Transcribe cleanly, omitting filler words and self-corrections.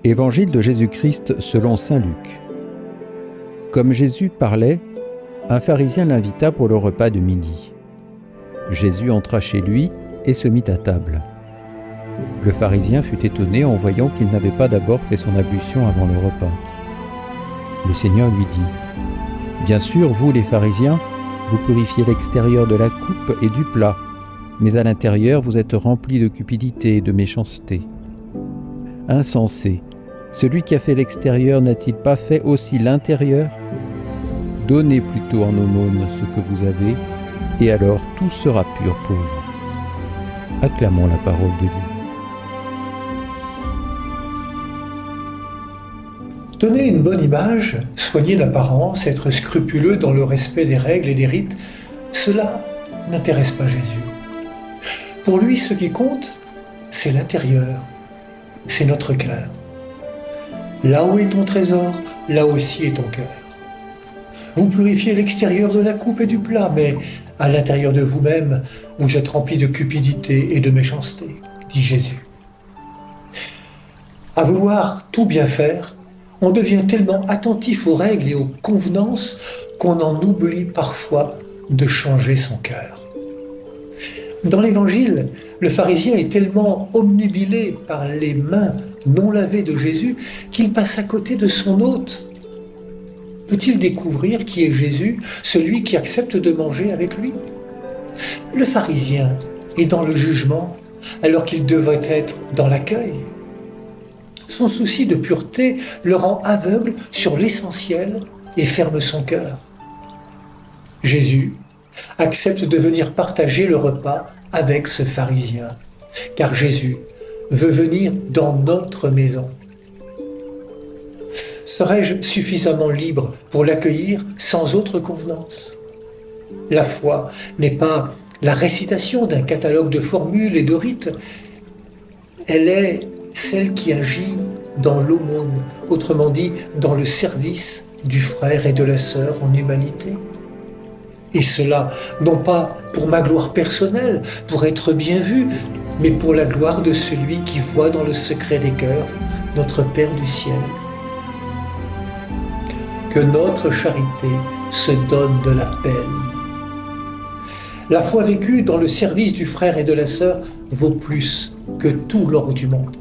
Évangile de Jésus-Christ selon saint Luc. Comme Jésus parlait, un pharisien l'invita pour le repas de midi. Jésus entra chez lui et se mit à table. Le pharisien fut étonné en voyant qu'il n'avait pas d'abord fait son ablution avant le repas. Le Seigneur lui dit : « Bien sûr, vous les pharisiens, vous purifiez l'extérieur de la coupe et du plat, mais à l'intérieur vous êtes remplis de cupidité et de méchanceté. Insensé, celui qui a fait l'extérieur n'a-t-il pas fait aussi l'intérieur ? Donnez plutôt en aumône ce que vous avez, et alors tout sera pur pour vous. » Acclamons la parole de Dieu. Donner une bonne image, soigner l'apparence, être scrupuleux dans le respect des règles et des rites, cela n'intéresse pas Jésus. Pour lui, ce qui compte, c'est l'intérieur, c'est notre cœur. Là où est ton trésor, là aussi est ton cœur. Vous purifiez l'extérieur de la coupe et du plat, mais à l'intérieur de vous-même, vous êtes remplis de cupidité et de méchanceté, dit Jésus. À vouloir tout bien faire, on devient tellement attentif aux règles et aux convenances qu'on en oublie parfois de changer son cœur. Dans l'Évangile, le pharisien est tellement obnubilé par les mains non lavées de Jésus qu'il passe à côté de son hôte. Peut-il découvrir qui est Jésus, celui qui accepte de manger avec lui ? Le pharisien est dans le jugement alors qu'il devrait être dans l'accueil. Son souci de pureté le rend aveugle sur l'essentiel et ferme son cœur. Jésus accepte de venir partager le repas avec ce pharisien, car Jésus veut venir dans notre maison. Serais-je suffisamment libre pour l'accueillir sans autre convenance ? La foi n'est pas la récitation d'un catalogue de formules et de rites, elle est celle qui agit dans l'aumône, autrement dit dans le service du frère et de la sœur en humanité. Et cela, non pas pour ma gloire personnelle, pour être bien vu, mais pour la gloire de celui qui voit dans le secret des cœurs, notre Père du ciel. Que notre charité se donne de la peine. La foi vécue dans le service du frère et de la sœur vaut plus que tout l'or du monde.